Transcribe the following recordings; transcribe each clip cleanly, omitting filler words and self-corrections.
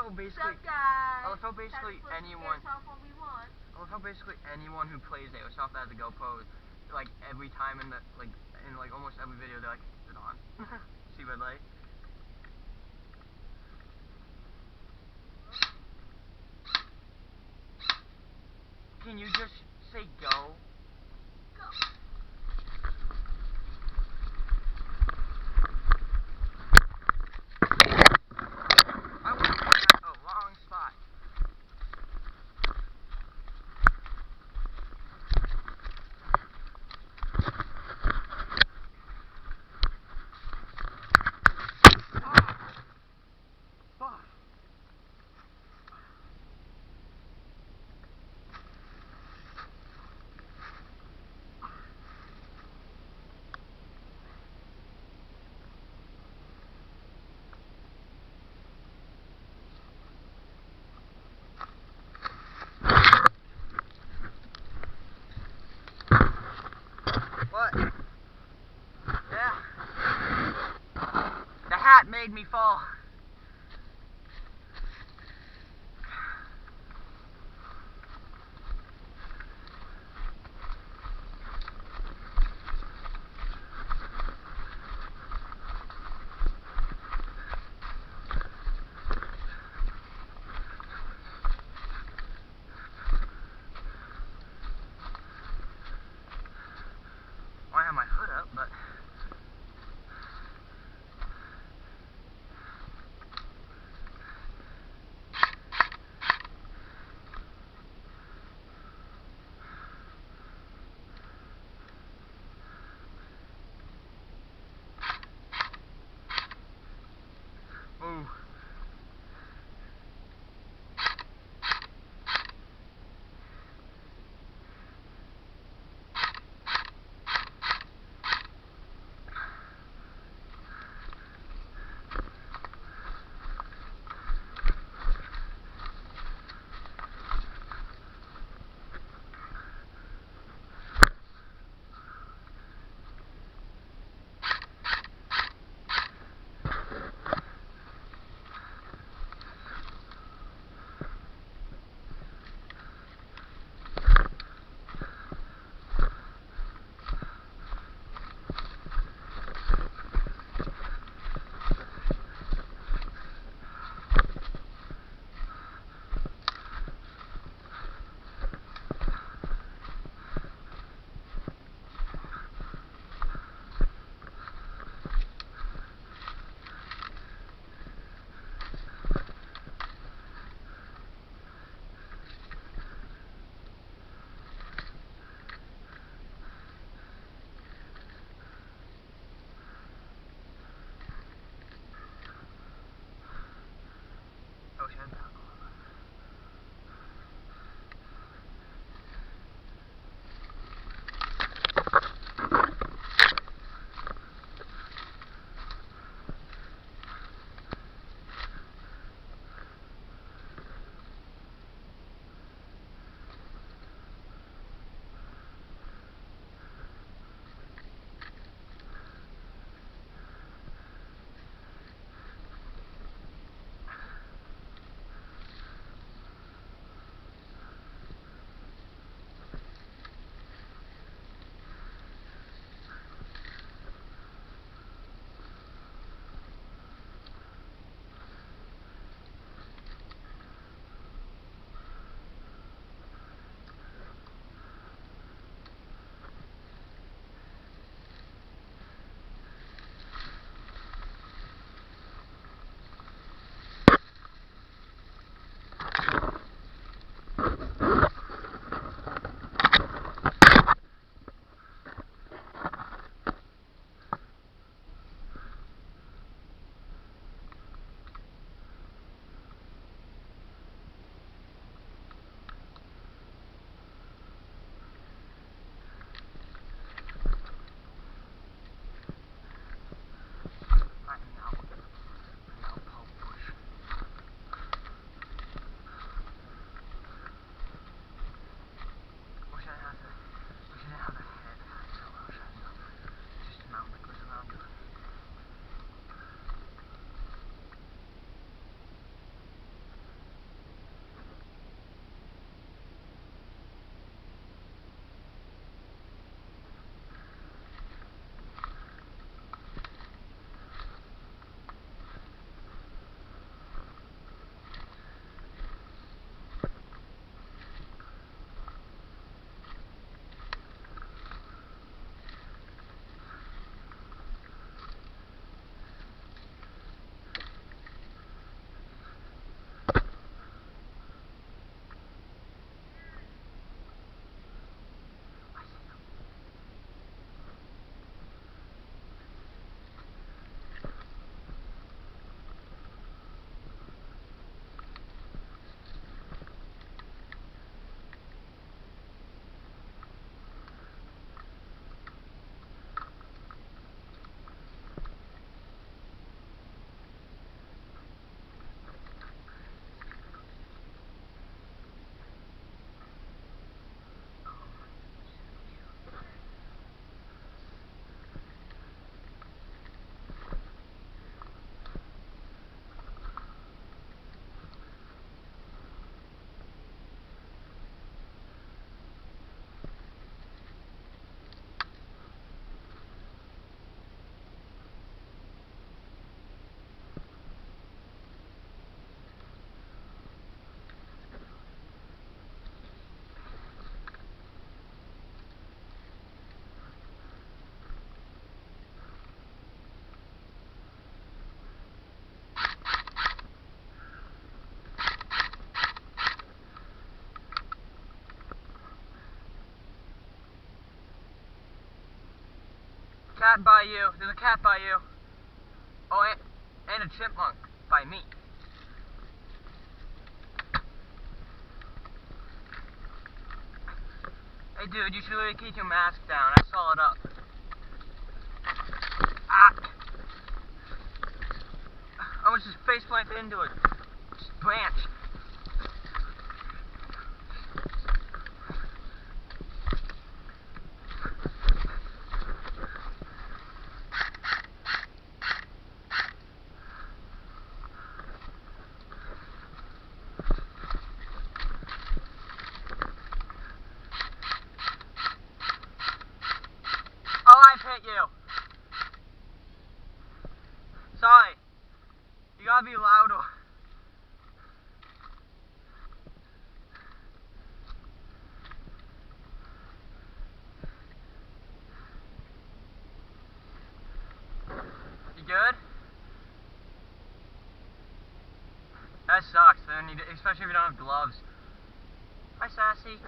how basically. What's up, guys? I love how basically anyone. I love how basically anyone who plays Airsoft that has a GoPro, like every time in almost every video, they're like, is it on? See red light? Can you just say go? I went at a wrong spot. What? Yeah. The hat made me fall. I have my hood up, but cat by you. There's a cat by you. Oh, and a chipmunk by me. Hey dude, you should really keep your mask down. I saw it up. Ah! I almost just face planted into a branch. Hit you. Sorry. You gotta be louder. You good? That sucks, especially if you don't have gloves. Hi, Sassy.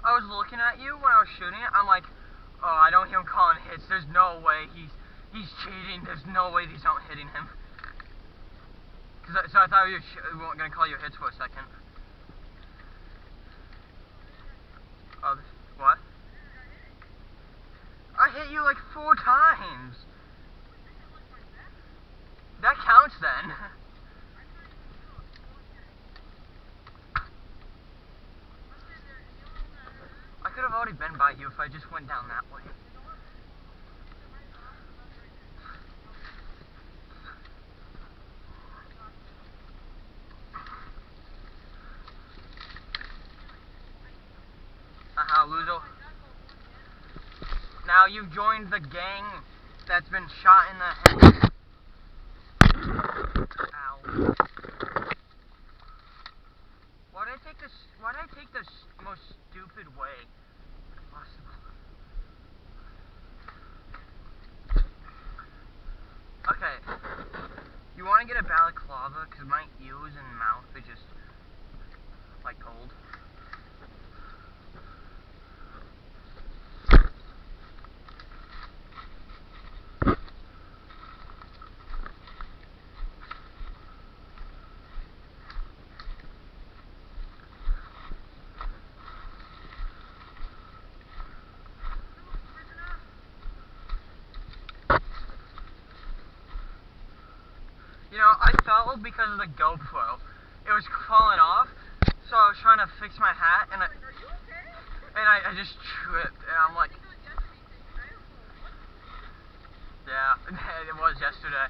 I was looking at you when I was shooting it. I'm like, oh, I don't hear him calling hits. There's no way he's cheating. There's no way these aren't hitting him. So I thought you were gonna call your hits for a second. Oh, what? I hit you like 4 times. That counts then. I could have already been by you if I just went down that way. Loser. Now you've joined the gang that's been shot in the head. Ow. Why did I take this most stupid way possible? Okay. You want to get a balaclava? Because my ears and mouth are just like cold. You know, I fell because of the GoPro. It was falling off, so I was trying to fix my hat, and I just tripped, and I'm like, yeah, it was yesterday.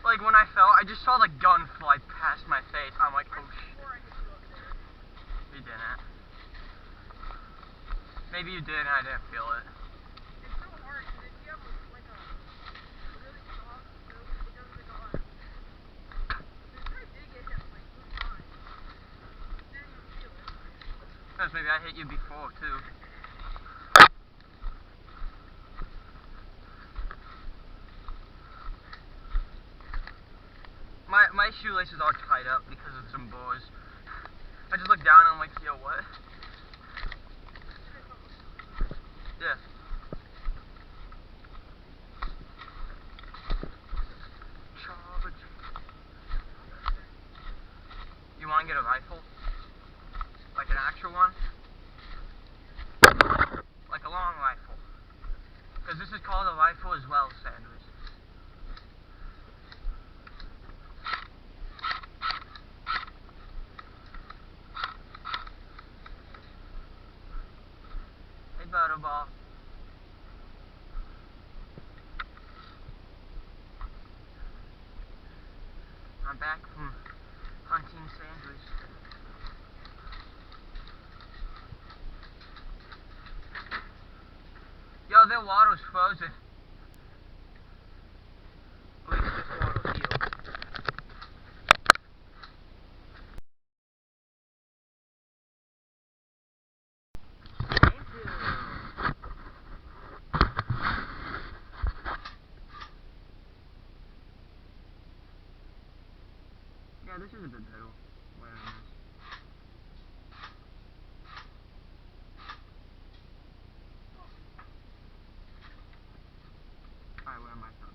Like, when I fell, I just saw the gun fly past my face. I'm like, oh shit. You didn't. Maybe you did, and I didn't feel it. Because maybe I hit you before, too. My shoelaces are tied up because of some boars. I just looked down and I'm like, yo, what? Yeah. Charge. You want to get a rifle? Like an actual one? Like a long rifle. Because this is called a rifle as well, Sanders. Hey, Butterball. I'm back from hunting Sanders. Yo, their water's frozen. At least this water's healed. this is a good pedal. Wearing this. Alright, where am I from?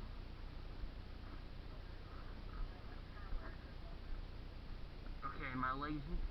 Okay, my legs in pain.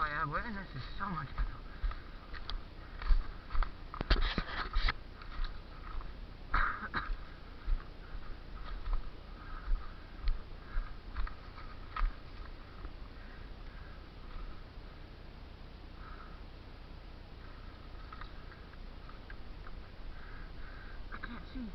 Oh yeah, wearing this is so much better. I can't see.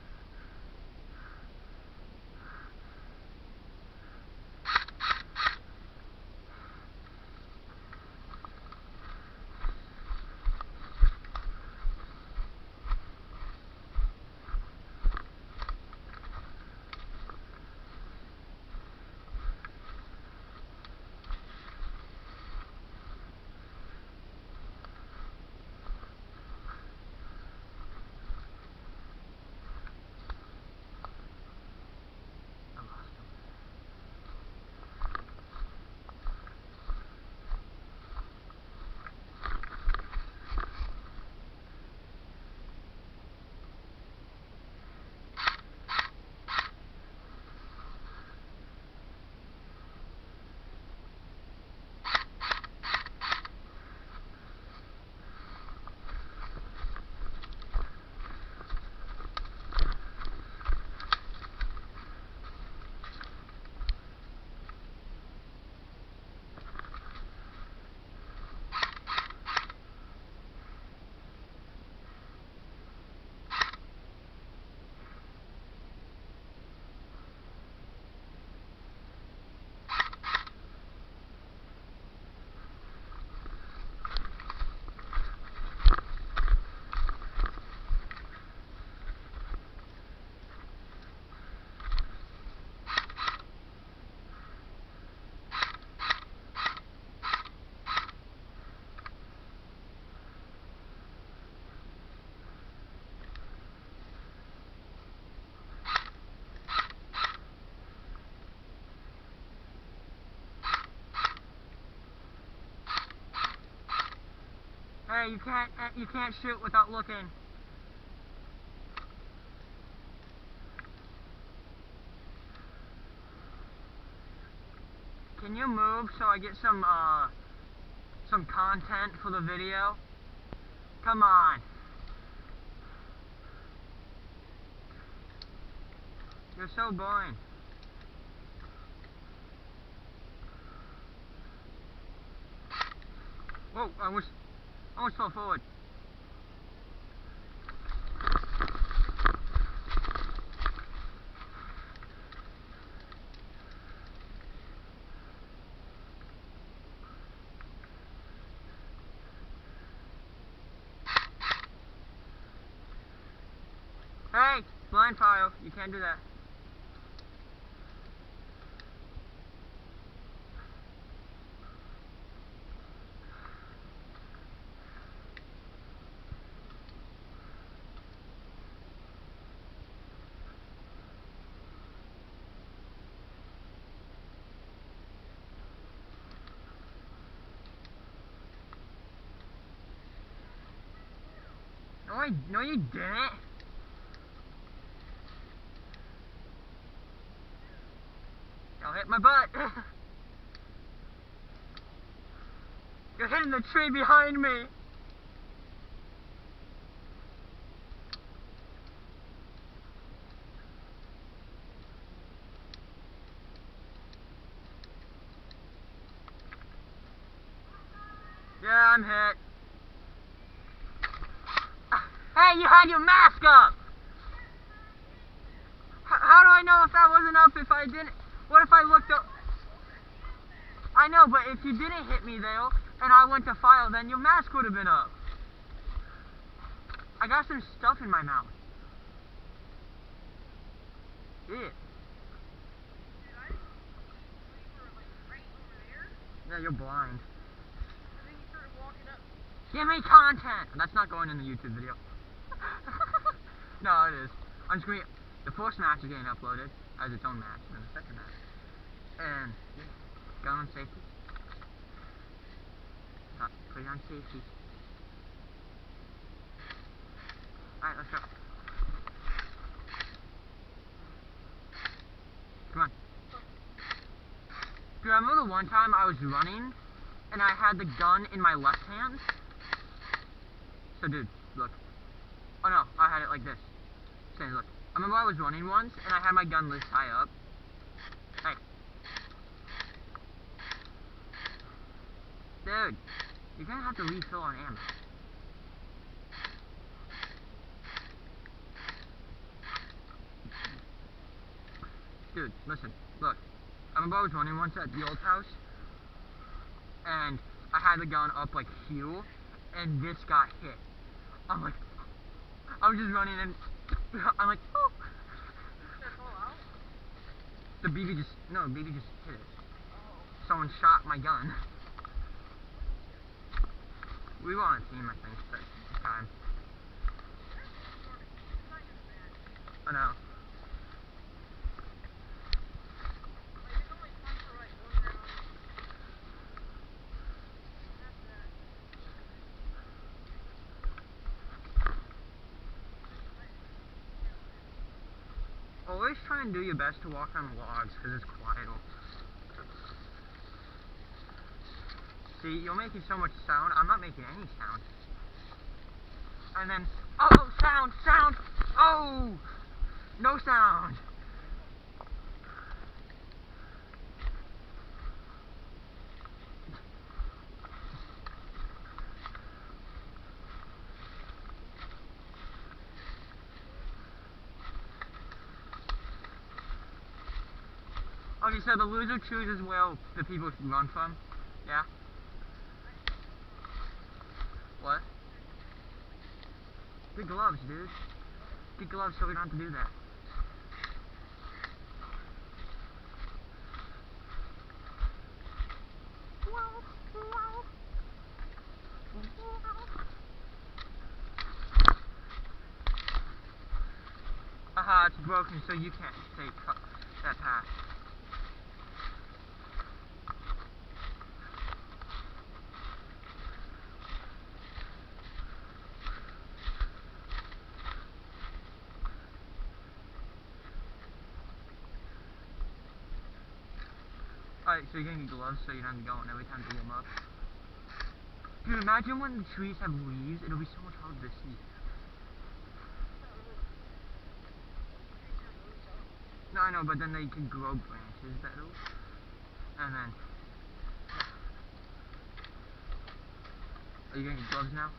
Hey, you can't shoot without looking. Can you move so I get some content for the video? Come on. You're so boring. Whoa, I almost fell forward. Hey, blind file, you can't do that. No, you didn't. Don't hit my butt. You're hitting the tree behind me. Yeah, I'm hit. Hey, you had your mask up! How do I know if that wasn't up if I didn't? What if I looked up? I know, but if you didn't hit me there, and I went to file, then your mask would have been up. I got some stuff in my mouth. Yeah. Yeah, you're blind. And then you started walking up. Give me content! That's not going in the YouTube video. No, it is. I'm just going to... The first match is getting uploaded as its own match, and then the second match. And, yeah, gun on safety. Put it on safety. Alright, let's go. Come on. Do you remember the one time I was running, and I had the gun in my left hand? So, dude, look. Oh no, I had it like this. Say, look. I remember I was running once, and I had my gun this high up. Hey. Dude, you're gonna have to refill on ammo. Dude, listen, look. I remember I was running once at the old house, and I had the gun up like here, and this got hit. I'm like, I was just running, and I'm like, oh. Did it fall out? The BB just hit it. Oh. Someone shot my gun. We were on a team, I think, at the time. I know. Always try and do your best to walk on logs, because it's quiet. See, you're making so much sound, I'm not making any sound. And then, oh, sound! Oh! No sound! Okay, so the loser chooses where the people run from? Yeah? What? Get gloves, dude. Get gloves so we don't have to do that. Aha, it's broken, so you can't take that path. Alright, so you're gonna get gloves so you don't have to go in every time to warm up. Dude, imagine when the trees have leaves, it'll be so much harder to see. No, I know, but then they can grow branches better. And then... Are you gonna get gloves now?